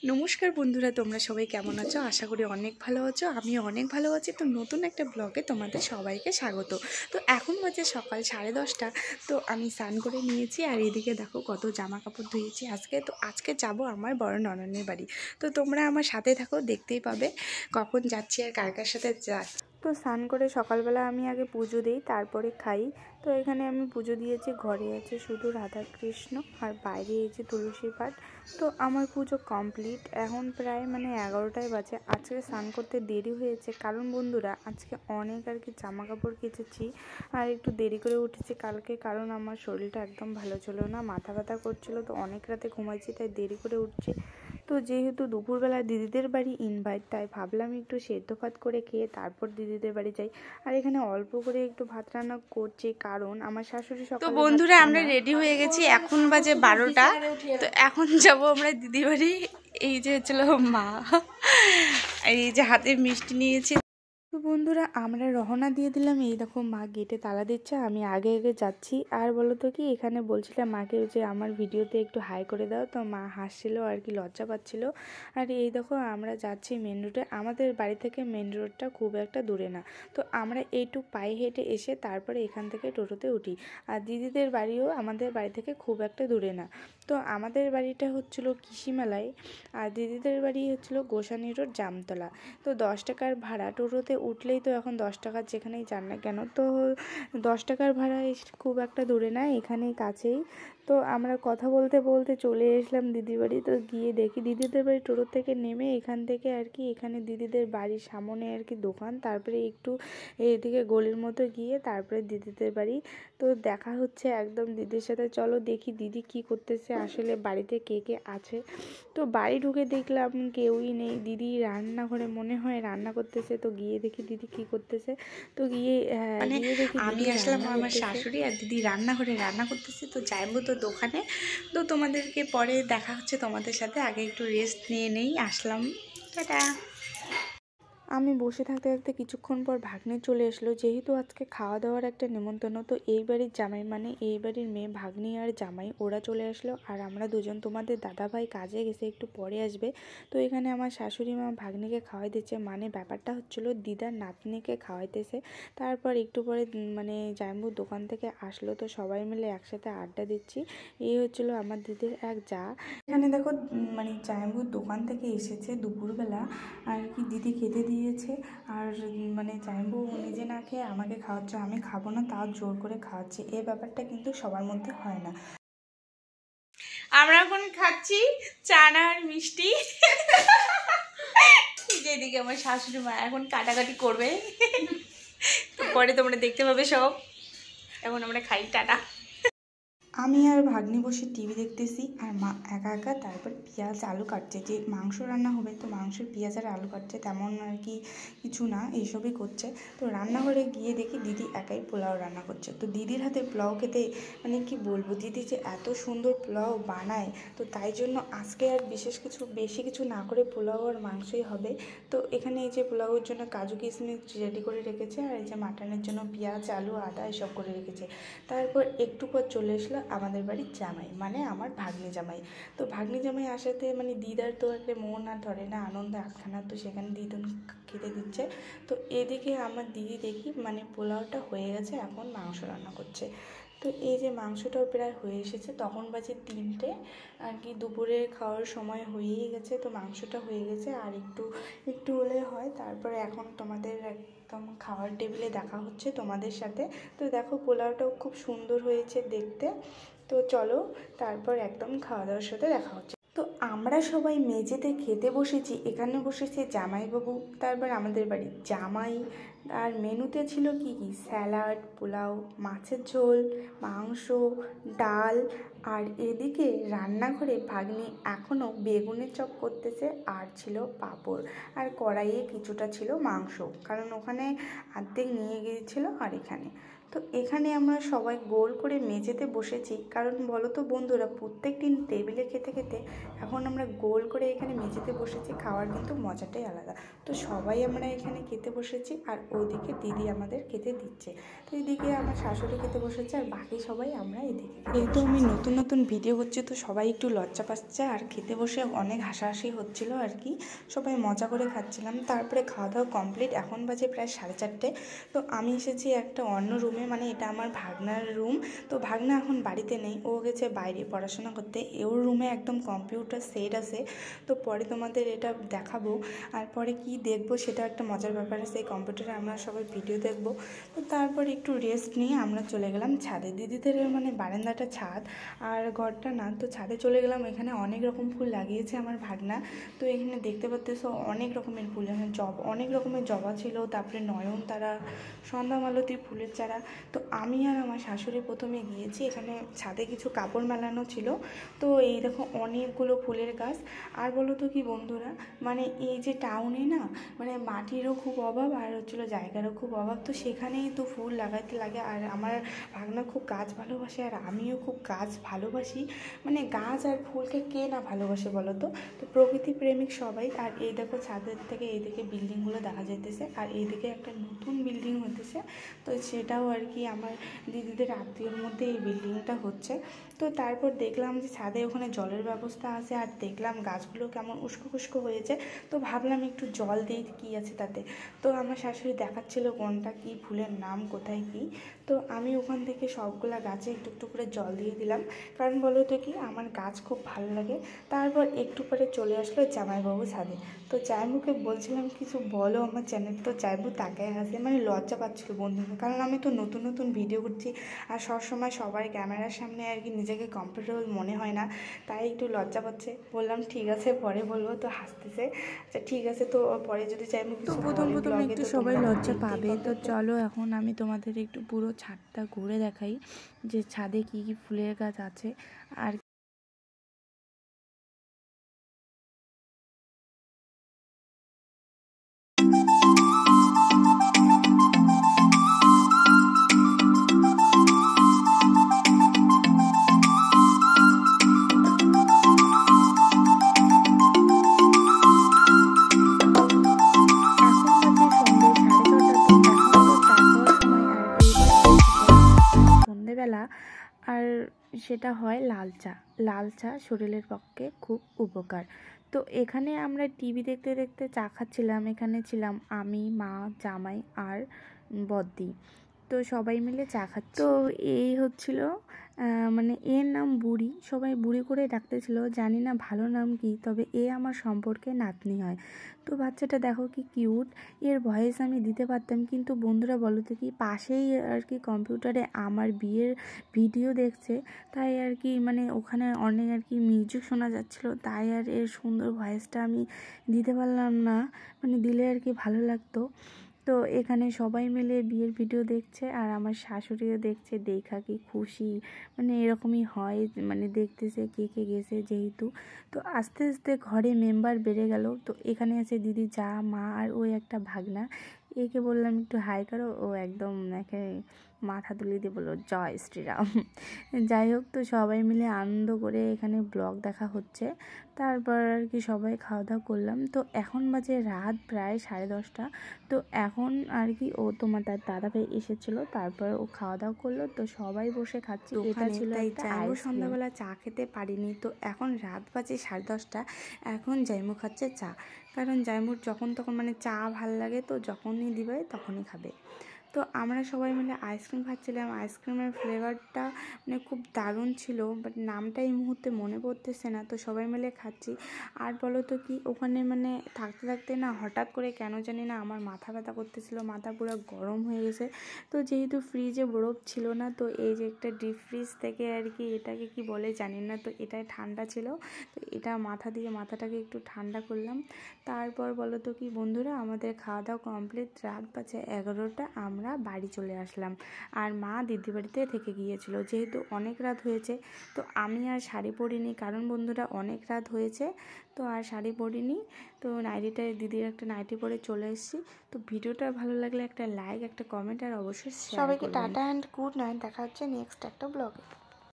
নমস্কার বন্ধুরা, তোমরা সবাই কেমন আছো? আশা করি অনেক ভালো আছো। আমিও অনেক ভালো আছি। তো নতুন একটা ব্লগে তোমাদের সবাইকে স্বাগত। তো এখন বাজে সকাল 10:30। তো আমি স্নান করে নিয়েছি, আর এদিকে দেখো কত জামা কাপড় ধুয়েছি আজকে যাব আমার বড় ননদের বাড়ি। তো তোমরা আমার সাথে থাকো, দেখতেই পাবে কখন যাচ্ছি আর কার কার সাথে যাচ্ছি। তো স্নান করে সকালবেলা আমি আগে পুজো দিই, তারপরে খাই। তো এখানে আমি পুজো দিয়েছি, ঘরে আছে শুধু রাধাকৃষ্ণ আর বাইরে এসে তুলসী পাঠ। তো আমার পুজো কমপ্লিট, এখন প্রায় 11টায় বাজে। আজকে স্নান করতে দেরি হয়েছে, কারণ বন্ধুরা আজকে অনেক জামা কাপড় কেচেছি আর একটু দেরি করে উঠেছি কালকে, কারণ আমার শরীরটা একদম ভালো ছিল না, মাথা ব্যথা করছিল। তো অনেক রাতে ঘুমাইছি, তাই দেরি করে উঠছি। তো যেহেতু দুপুরবেলা দিদিদের বাড়ি ইনভাইট, তাই ভাবলাম একটু সেদ্ধ ভাত করে খেয়ে তারপর দিদিদের বাড়ি যাই। আর এখানে অল্প করে একটু ভাত রান্না করছি, কারণ আমার শাশুড়ি সকালে। তো বন্ধুরা আমরা রেডি হয়ে গেছি, এখন বাজে 12টা। তো এখন যাব আমরা দিদি বাড়ি। এই যে হচ্ছিল মা, আর এই যে হাতে মিষ্টি নিয়েছি। তো বন্ধুরা আমরা রওনা দিয়ে দিলাম। এই দেখো মা গেটে তালা দিচ্ছে, আমি আগে আগে যাচ্ছি। আর বলো তো কি, এখানে বলছিলাম মাকে যে আমার ভিডিওতে একটু হাই করে দাও, তো মা হাসছিল আর কি, লজ্জা পাচ্ছিল। আর এই দেখো আমরা যাচ্ছি মেন রোডে। আমাদের বাড়ি থেকে মেন রোডটা খুব একটা দূরে না, তো আমরা এইটুক পায়ে হেঁটে এসে তারপরে এখান থেকে টোটোতে উঠি। আর দিদিদের বাড়িও আমাদের বাড়ি থেকে খুব একটা দূরে না। তো আমাদের বাড়িটা হচ্ছিল কৃষিমেলায়, আর দিদিদের বাড়ি হচ্ছিল গোসানি রোড, জামতলা। তো 10 টাকার ভাড়া, টোটোতে উঠলেই তো এখন 10 টাকার যেখানেই যান না কেন, তো 10 টাকার ভাড়া খুব একটা দূরে না, এখানেই কাছেই। তো আমরা কথা বলতে বলতে চলে এসলাম দিদির বাড়ি। তো গিয়ে দেখি দিদিদের বাড়ি টোটো থেকে নেমে এখান থেকে আর কি, এখানে দিদিদের বাড়ির সামনে আর কি দোকান, তারপরে একটু এইদিকে গলির মতো গিয়ে তারপরে দিদিদের বাড়ি। তো দেখা হচ্ছে একদম দিদির সাথে। চলো দেখি দিদি কি করতেছে, আসলে বাড়িতে কে কে আছে। তো বাড়ি ঢুকে দেখলাম কেউই নেই, দিদি রান্নাঘরে মনে হয় রান্না করতেছে। তো গিয়ে দেখি দিদি কি করতেছে। তো গিয়ে দেখি আমি আসলাম, আমার শাশুড়ি আর দিদি রান্নাঘরে রান্না করতেছে। তো যাইবো তো দোকানে। তো তোমাদেরকে পরে দেখা হচ্ছে তোমাদের সাথে, আগে একটু রেস্ট নিয়ে নেই, আসলাম। টাটা। আমি বসে থাকতে থাকতে কিছুক্ষণ পর ভাগ্নে চলে আসলো, যেহেতু আজকে খাওয়া দাওয়ার একটা নেমন্তন্ন। তো এই বাড়ির জামাই এই বাড়ির মেয়ে, ভাগ্নি আর জামাই ওরা চলে আসলো। আর আমরা দুজন, তোমাদের দাদাভাই কাজে গেছে, একটু পরে আসবে। তো এখানে আমার শাশুড়ি মা ভাগ্নিকে খাওয়াই দিচ্ছে, ব্যাপারটা হচ্ছিল দিদার নাতনিকে খাওয়াইতেছে। তারপর একটু পরে জামাইবুর দোকান থেকে আসলো, তো সবাই মিলে একসাথে আড্ডা দিচ্ছি। এই হচ্ছিল আমার দিদির এক যা। এখানে দেখো জামাইবুর দোকান থেকে এসেছে দুপুরবেলা আর কি, দিদি খেতে দিয়েছে। আর জামাইবু নিজে না খেয়ে আমাকে খাওয়াচ্ছে, আমি খাবো না তাও জোর করে খাওয়াচ্ছে। এই ব্যাপারটা কিন্তু সবার মধ্যে হয় না। আমরা এখন খাচ্ছি চানা আর মিষ্টি। যেদিকে আমার শাশুড়ি মা এখন কাটাকাটি করবে, পরে তোমরা দেখতে পাবে সব। এখন আমরা খাই, টাটা। আমি আর ভাগ্নি বসে টিভি দেখতেছি, আর মা একা একা তারপর পেঁয়াজ আলু কাটছে। যে মাংস রান্না হবে, তো মাংসের পেঁয়াজ আর আলু কাটছে, তেমন আর কি কিছু না, এইসবই করছে। তো রান্নাঘরে গিয়ে দেখি দিদি একাই পোলাও রান্না করছে। তো দিদির হাতে পোলাও খেতে কি বলবো, দিদি যে এত সুন্দর পোলাও বানায়। তো তাই জন্য আজকে আর বেশি কিছু না করে পোলাও আর মাংসই হবে। তো এখানে এই যে পোলাওয়ের জন্য কাজু কিশমিশ রেডি করে রেখেছে, আর এই যে মাটনের জন্য পেঁয়াজ আলু আদা এসব করে রেখেছে। তারপর একটু পর চলে আসলো আমাদের বাড়ির জামাই, আমার ভাগ্নি জামাই। তো ভাগ্নি জামাই আসাতে দিদার তো একটা মন আর ধরে না, আনন্দে আটখানা। তো সেখানে দিদুন খেতে দিচ্ছে। তো এদিকে আমার দিদি দেখি পোলাওটা হয়ে গেছে, এখন মাংস রান্না করছে। তো এই যে মাংসটাও প্রায় হয়ে এসেছে, তখন বাজে 3টে আর কি, দুপুরে খাওয়ার সময় হয়েই গেছে। তো মাংসটা হয়ে গেছে, আর একটু হলে হয়। তারপরে এখন তোমাদের একদম খাওয়ার টেবিলে দেখা হচ্ছে তোমাদের সাথে। তো দেখো পোলাওটাও খুব সুন্দর হয়েছে দেখতে। তো চলো তারপর একদম খাওয়া দাওয়ার সাথে দেখা হচ্ছে। তো আমরা সবাই মেঝেতে খেতে বসেছি, এখানে বসেছে জামাইবাবু, তারপর আমাদের বাড়ির জামাই। আর মেনুতে ছিল কি স্যালাড, পোলাও, মাছের ঝোল, মাংস, ডাল। আর এদিকে রান্নাঘরে ভাগ্নি এখনও বেগুনের চপ করতেছে, আর ছিল পাঁপড়। আর কড়াইয়ে কিছুটা ছিল মাংস, কারণ ওখানে অর্ধেক নিয়ে গিয়েছিল আর এখানে। তো এখানে আমরা সবাই গোল করে মেঝেতে বসেছি, কারণ বলো তো বন্ধুরা, প্রত্যেক দিন টেবিলে খেতে খেতে এখন আমরা গোল করে এখানে মেঝেতে বসেছি, খাওয়ার কিন্তু মজাটাই আলাদা। তো সবাই আমরা এখানে খেতে বসেছি, আর ওদিকে দিদি আমাদের খেতে দিচ্ছে। তো এদিকে আমার শাশুড়ি খেতে বসেছে, আর বাকি সবাই আমরা এদিকে। যেহেতু আমি নতুন নতুন ভিডিও করছি, তো সবাই একটু লজ্জা পাচ্ছে, আর খেতে বসে অনেক হাসাহাসি হচ্ছিলো আর কি, সবাই মজা করে খাচ্ছিলাম। তারপরে খাওয়া দাওয়া কমপ্লিট, এখন বাজে প্রায় 4:30। তো আমি এসেছি একটা অন্য রুমে, মানে এটা আমার ভাগনার রুম। তো ভাগনা এখন বাড়িতে নেই, ও গেছে বাইরে পড়াশোনা করতে। ওর রুমে একদম কম্পিউটার সেট আছে, তো পরে তোমাদের এটা দেখাবো। আর পরে কি দেখবো সেটা একটা মজার ব্যাপার আছে, এই কম্পিউটারে আমরা সবাই ভিডিও দেখবো। তো তারপর একটু রেস্ট নিয়ে আমরা চলে গেলাম ছাদে। দিদিদের মানে বারান্দাটা ছাদ আর ঘরটা না, তো ছাদে চলে গেলাম। এখানে অনেক রকম ফুল লাগিয়েছে আমার ভাগনা। তো এখানে দেখতে পাচ্তেছো অনেক রকমের ফুল, এখানে অনেক রকমের জবা ছিল, তারপরে নয়নতারা, সন্ধ্যামালতী ফুলের চারা। তো আমি আর আমার শাশুড়ি প্রথমে গিয়েছি, এখানে ছাদে কিছু কাপড় মেলানো ছিল। তো এই দেখো অনেকগুলো ফুলের গাছ। আর বলো তো কি বন্ধুরা, মানে এই যে টাউনে না, মানে মাটিরও খুব অভাব, আর হচ্ছিলো জায়গারও খুব অভাব। তো সেখানেই তো ফুল লাগাইতে লাগে। আর আমার ভাগনা খুব গাছ ভালোবাসে, আর আমিও খুব গাছ ভালোবাসি। মানে গাছ আর ফুলকে কে না ভালোবাসে বলো তো। তো প্রকৃতি প্রেমিক সবাই। আর এই দেখো ছাদের থেকে এইদিকে বিল্ডিংগুলো দেখা যাইতেছে, আর এইদিকে একটা নতুন বিল্ডিং হতেছে। তো সেটাও আর কি আমার দিদিদের আত্মীয়র মধ্যে এই বিল্ডিংটা হচ্ছে। তো তারপর দেখলাম যে ছাদে ওখানে জলের ব্যবস্থা আছে, আর দেখলাম গাছগুলো কেমন উস্কো খুস্কো হয়েছে। তো ভাবলাম একটু জল দিই, কী আছে তাতে। তো আমার শাশুড়ি দেখাচ্ছিল কোনটা কী ফুলের নাম, কোথায় কী। তো আমি ওখান থেকে সবগুলা গাছে একটু একটু করে জল দিয়ে দিলাম, কারণ বলো তো কি, আমার গাছ খুব ভালো লাগে। তারপর একটু পরে চলে আসলো জামাইবাবু ছাদে। তো জামাইবাবুকে বলছিলাম কিছু বলো আমার চ্যানেল। তো জামাইবাবু তাকায় হাসে, মানে লজ্জা পাচ্ছিলো বন্ধুকে, কারণ আমি তো নতুন নতুন ভিডিও করছি, আর সবসময় সবার ক্যামেরার সামনে আর কি নিজেকে কমফোর্টেবল মনে হয় না, তাই একটু লজ্জা পাচ্ছে। বললাম ঠিক আছে পরে বলবো, তো হাসতেছে। আচ্ছা ঠিক আছে, তো পরে যদি চাইবো তো প্রথম একটু সবাই লজ্জা পাবে। তো চলো এখন আমি তোমাদের একটু পুরো ছাদটা ঘুরে দেখাই যে ছাদে কি কি ফুলের গাছ আছে। আর সন্ধেবেলা, আর সেটা হয় লাল চা শরীরের পক্ষে খুব উপকার। তো এখানে আমরা টিভি দেখতে দেখতে চা খাচ্ছিলাম। এখানে ছিলাম আমি, মা, জামাই আর বদ্দি। তো সবাই মিলে চা খাচ্ছি। তো এই হচ্ছিল মানে এর নাম বুড়ি, সবাই বুড়ি করে ডাকতেছিল, জানি না ভালো নাম কি, তবে এ আমার সম্পর্কে নাতনি হয়। তো বাচ্চাটা দেখো কি কিউট, এর ভয়েস আমি দিতে পারতাম, কিন্তু বন্ধুরা বলো তো কি, পাশেই আর কি কম্পিউটারে আমার বিয়ের ভিডিও দেখছে, তাই আর কি মানে ওখানে অনেক আর কি মিউজিক শোনা যাচ্ছিলো, তাই আর এর সুন্দর ভয়েসটা আমি দিতে পারলাম না, মানে দিলে আর কি ভালো লাগতো। তো এখানে সবাই মিলে বিয়ের ভিডিও দেখছে, আর আমার শাশুড়িও দেখছে, দেখা কি খুশি, মানে এরকমই হয়, মানে দেখতেছে কে কে গেছে যেহেতু। তো আস্তে আস্তে ঘরে মেম্বার বেড়ে গেল। তো এখানে আছে দিদি, যা, মা, আর ওই একটা ভাগনা। একে বললাম একটু হাই করো, ও একদম একে মাথা তুলে দিয়ে বললো জয় শ্রীরাম। যাই হোক, তো সবাই মিলে আনন্দ করে এখানে ব্লগ দেখা হচ্ছে। তারপর আর কি সবাই খাওয়া দাওয়া করলাম। তো এখন বাজে রাত প্রায় 10:30। তো এখন আর কি ও তোমার তার দাদাভাই এসেছিলো, তারপর ও খাওয়া দাওয়া করলো। তো সবাই বসে খাচ্ছি, এটা ছিল একটা আইসক্রিম। সন্ধ্যাবেলা চা খেতে পারিনি, তো এখন রাত বাজে 10:30। এখন জাইমু খাচ্ছে চা, কারণ জাইমুর যখন তখন মানে চা ভাল লাগে, তো যখনই দিবে তখনই খাবে। তো আমরা সবাই মিলে আইসক্রিম খাচ্ছিলাম। আইসক্রিমের ফ্লেভারটা মানে খুব দারুণ ছিল, বাট নামটা এই মুহূর্তে মনে পড়তেছে না। তো সবাই মিলে খাচ্ছি। আর বলো তো কি, ওখানে মানে থাকতে থাকতে না হঠাৎ করে কেন জানি না আমার মাথা ব্যথা করতেছিল, মাথা পুরো গরম হয়ে গেছে। তো যেহেতু ফ্রিজে বরফ ছিল না, তো এই যে একটা ডিপ ফ্রিজ থেকে আর কি, এটাকে কি বলে জানি না, তো এটাই ঠান্ডা ছিল, তো এটা মাথা দিয়ে মাথাটাকে একটু ঠান্ডা করলাম। তারপর বলো তো কি বন্ধুরা, আমাদের খাওয়া দাওয়া কমপ্লিট, রাত বাজে 11টা। আমরা আমরা বাড়ি চলে আসলাম। আর মা দিদি বাড়িতে থেকে গিয়েছিল, যেহেতু অনেক রাত হয়েছে। তো আমি আর শাড়ি পরিনি, কারণ বন্ধুরা অনেক রাত হয়েছে, তো আর শাড়ি পরিনি। তো নাইটিটা দিদির একটা নাইটি পরে চলে এসেছি। তো ভিডিওটা ভালো লাগলে একটা লাইক, একটা কমেন্ট আর অবশ্যই শেয়ার সবাইকে করবেন। Tata and good night. দেখা হচ্ছে নেক্সট একটা ব্লগে।